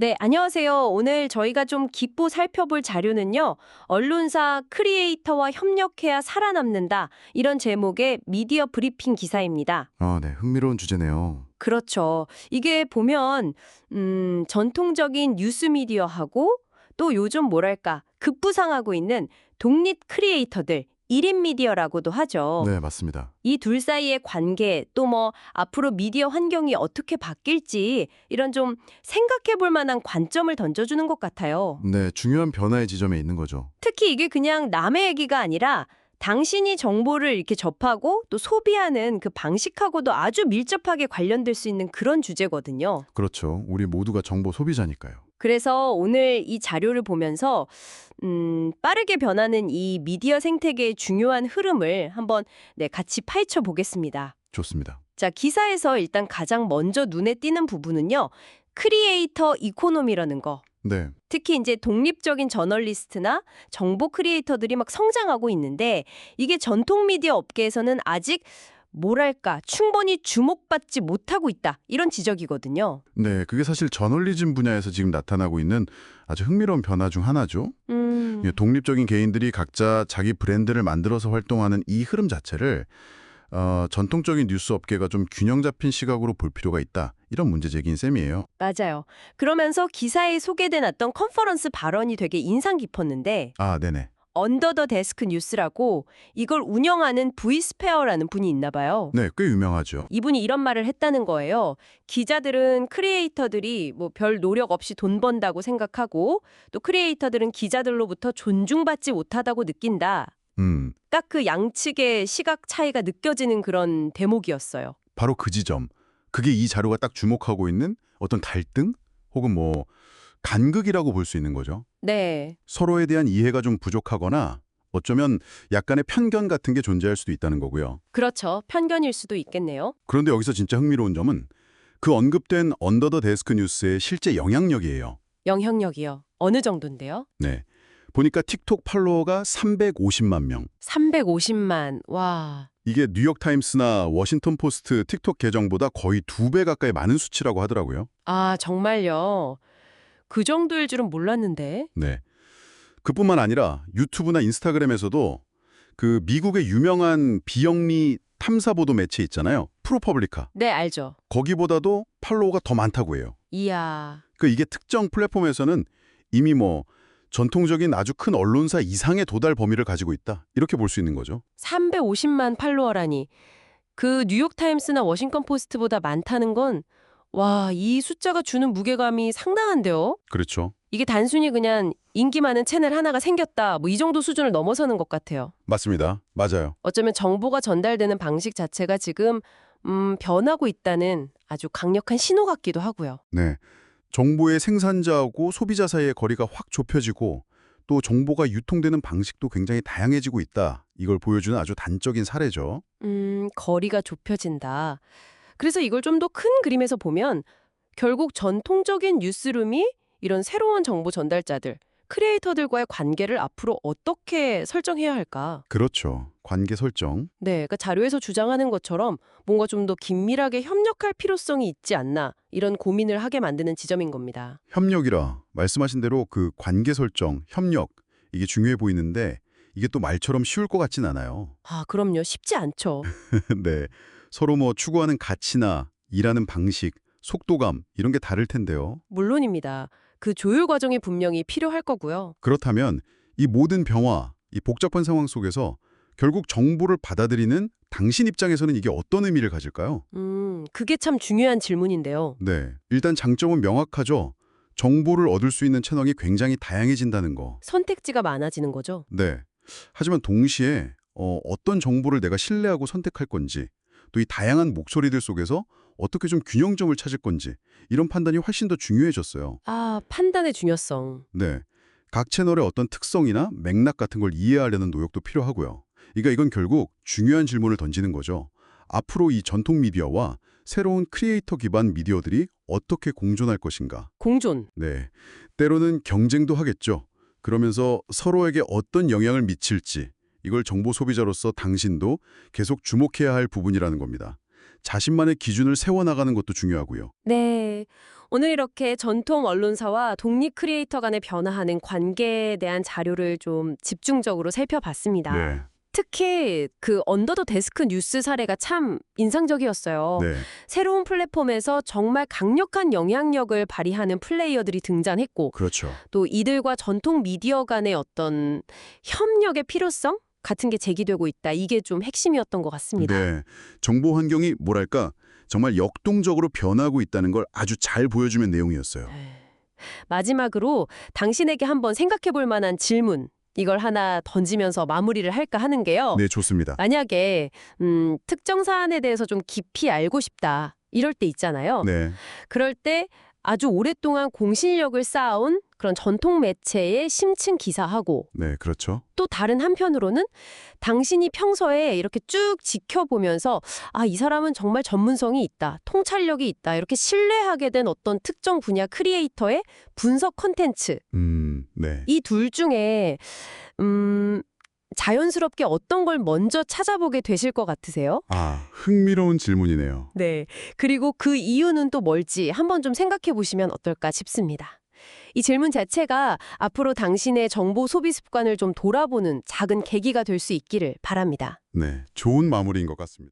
네, 안녕하세요. 오늘 저희가 좀 깊고 살펴볼 자료는요. 언론사 크리에이터와 협력해야 살아남는다. 이런 제목의 미디어 브리핑 기사입니다. 아, 네. 흥미로운 주제네요. 그렇죠. 이게 보면 전통적인 뉴스 미디어하고 또 요즘 뭐랄까 급부상하고 있는 독립 크리에이터들 1인 미디어라고도 하죠. 네, 맞습니다. 이 둘 사이의 관계, 또 뭐 앞으로 미디어 환경이 어떻게 바뀔지 이런 좀 생각해 볼 만한 관점을 던져주는 것 같아요. 네, 중요한 변화의 지점에 있는 거죠. 특히 이게 그냥 남의 얘기가 아니라 당신이 정보를 이렇게 접하고 또 소비하는 그 방식하고도 아주 밀접하게 관련될 수 있는 그런 주제거든요. 그렇죠. 우리 모두가 정보 소비자니까요. 그래서 오늘 이 자료를 보면서 빠르게 변하는 이 미디어 생태계의 중요한 흐름을 한번 같이 파헤쳐 보겠습니다. 좋습니다. 자, 기사에서 일단 가장 먼저 눈에 띄는 부분은요. 크리에이터 이코노미라는 거. 네, 특히 이제 독립적인 저널리스트나 정보 크리에이터들이 막 성장하고 있는데 이게 전통 미디어 업계에서는 아직 뭐랄까 충분히 주목받지 못하고 있다. 이런 지적이거든요. 네, 그게 사실 저널리즘 분야에서 지금 나타나고 있는 아주 흥미로운 변화 중 하나죠. 예, 독립적인 개인들이 각자 자기 브랜드를 만들어서 활동하는 이 흐름 자체를 전통적인 뉴스 업계가 좀 균형 잡힌 시각으로 볼 필요가 있다. 이런 문제 제기인 셈이에요. 맞아요. 그러면서 기사에 소개된 어떤 컨퍼런스 발언이 되게 인상 깊었는데 아, 네네. 언더 더 데스크 뉴스라고 이걸 운영하는 브이스페어라는 분이 있나 봐요. 네, 꽤 유명하죠. 이분이 이런 말을 했다는 거예요. 기자들은 크리에이터들이 뭐 별 노력 없이 돈 번다고 생각하고 또 크리에이터들은 기자들로부터 존중받지 못하다고 느낀다. 음, 딱 그 양측의 시각 차이가 느껴지는 그런 대목이었어요. 바로 그 지점. 그게 이 자료가 딱 주목하고 있는 어떤 갈등? 혹은 뭐 간극이라고 볼 수 있는 거죠. 네. 서로에 대한 이해가 좀 부족하거나 어쩌면 약간의 편견 같은 게 존재할 수도 있다는 거고요. 그렇죠. 편견일 수도 있겠네요. 그런데 여기서 진짜 흥미로운 점은 그 언급된 언더 더 데스크 뉴스의 실제 영향력이에요. 영향력이요. 어느 정도인데요? 네. 보니까 틱톡 팔로워가 350만 명. 350만. 와. 이게 뉴욕타임스나 워싱턴 포스트 틱톡 계정보다 거의 2배 가까이 많은 수치라고 하더라고요. 아, 정말요. 그 정도일 줄은 몰랐는데. 네. 그뿐만 아니라 유튜브나 인스타그램에서도 그 미국의 유명한 비영리 탐사보도 매체 있잖아요. 프로퍼블리카. 네, 알죠. 거기보다도 팔로워가 더 많다고 해요. 이야. 이게 특정 플랫폼에서는 이미 뭐 전통적인 아주 큰 언론사 이상의 도달 범위를 가지고 있다. 이렇게 볼 수 있는 거죠. 350만 팔로워라니. 그 뉴욕타임스나 워싱턴 포스트보다 많다는 건 와, 이 숫자가 주는 무게감이 상당한데요? 그렇죠. 이게 단순히 그냥 인기 많은 채널 하나가 생겼다. 뭐 이 정도 수준을 넘어서는 것 같아요. 맞습니다. 맞아요. 어쩌면 정보가 전달되는 방식 자체가 지금 변하고 있다는 아주 강력한 신호 같기도 하고요. 네. 정보의 생산자하고 소비자 사이의 거리가 확 좁혀지고 또 정보가 유통되는 방식도 굉장히 다양해지고 있다. 이걸 보여주는 아주 단적인 사례죠. 거리가 좁혀진다. 그래서 이걸 좀 더 큰 그림에서 보면 결국 전통적인 뉴스룸이 이런 새로운 정보 전달자들, 크리에이터들과의 관계를 앞으로 어떻게 설정해야 할까? 그렇죠. 관계 설정. 네, 그러니까 자료에서 주장하는 것처럼 뭔가 좀 더 긴밀하게 협력할 필요성이 있지 않나 이런 고민을 하게 만드는 지점인 겁니다. 협력이라 말씀하신 대로 그 관계 설정, 협력 이게 중요해 보이는데 이게 또 말처럼 쉬울 것 같진 않아요. 아, 그럼요. 쉽지 않죠. 네. 서로 뭐 추구하는 가치나 일하는 방식, 속도감 이런 게 다를 텐데요. 물론입니다. 그 조율 과정이 분명히 필요할 거고요. 그렇다면 이 모든 변화, 이 복잡한 상황 속에서 결국 정보를 받아들이는 당신 입장에서는 이게 어떤 의미를 가질까요? 그게 참 중요한 질문인데요. 네. 일단 장점은 명확하죠. 정보를 얻을 수 있는 채널이 굉장히 다양해진다는 거. 선택지가 많아지는 거죠. 네. 하지만 동시에 어떤 정보를 내가 신뢰하고 선택할 건지 또 이 다양한 목소리들 속에서 어떻게 좀 균형점을 찾을 건지 이런 판단이 훨씬 더 중요해졌어요. 아, 판단의 중요성. 네. 각 채널의 어떤 특성이나 맥락 같은 걸 이해하려는 노력도 필요하고요. 그러니까 이건 결국 중요한 질문을 던지는 거죠. 앞으로 이 전통 미디어와 새로운 크리에이터 기반 미디어들이 어떻게 공존할 것인가? 공존. 네. 때로는 경쟁도 하겠죠. 그러면서 서로에게 어떤 영향을 미칠지 이걸 정보 소비자로서 당신도 계속 주목해야 할 부분이라는 겁니다. 자신만의 기준을 세워나가는 것도 중요하고요. 네. 오늘 이렇게 전통 언론사와 독립 크리에이터 간의 변화하는 관계에 대한 자료를 좀 집중적으로 살펴봤습니다. 네. 특히 그 언더 더 데스크 뉴스 사례가 참 인상적이었어요. 네. 새로운 플랫폼에서 정말 강력한 영향력을 발휘하는 플레이어들이 등장했고 그렇죠. 또 이들과 전통 미디어 간의 어떤 협력의 필요성 같은 게 제기되고 있다. 이게 좀 핵심이었던 것 같습니다. 네. 정보 환경이 뭐랄까 정말 역동적으로 변하고 있다는 걸 아주 잘 보여주는 내용이었어요. 마지막으로 당신에게 한번 생각해 볼 만한 질문 이걸 하나 던지면서 마무리를 할까 하는 게요. 네, 좋습니다. 만약에 특정 사안에 대해서 좀 깊이 알고 싶다. 이럴 때 있잖아요. 네. 그럴 때 아주 오랫동안 공신력을 쌓아온 그런 전통 매체의 심층 기사하고 네, 그렇죠. 또 다른 한편으로는 당신이 평소에 이렇게 쭉 지켜보면서 아, 이 사람은 정말 전문성이 있다, 통찰력이 있다 이렇게 신뢰하게 된 어떤 특정 분야 크리에이터의 분석 콘텐츠 네. 이 둘 중에 자연스럽게 어떤 걸 먼저 찾아보게 되실 것 같으세요? 아, 흥미로운 질문이네요. 네. 그리고 그 이유는 또 뭘지 한번 좀 생각해 보시면 어떨까 싶습니다. 이 질문 자체가 앞으로 당신의 정보 소비 습관을 좀 돌아보는 작은 계기가 될 수 있기를 바랍니다. 네, 좋은 마무리인 것 같습니다.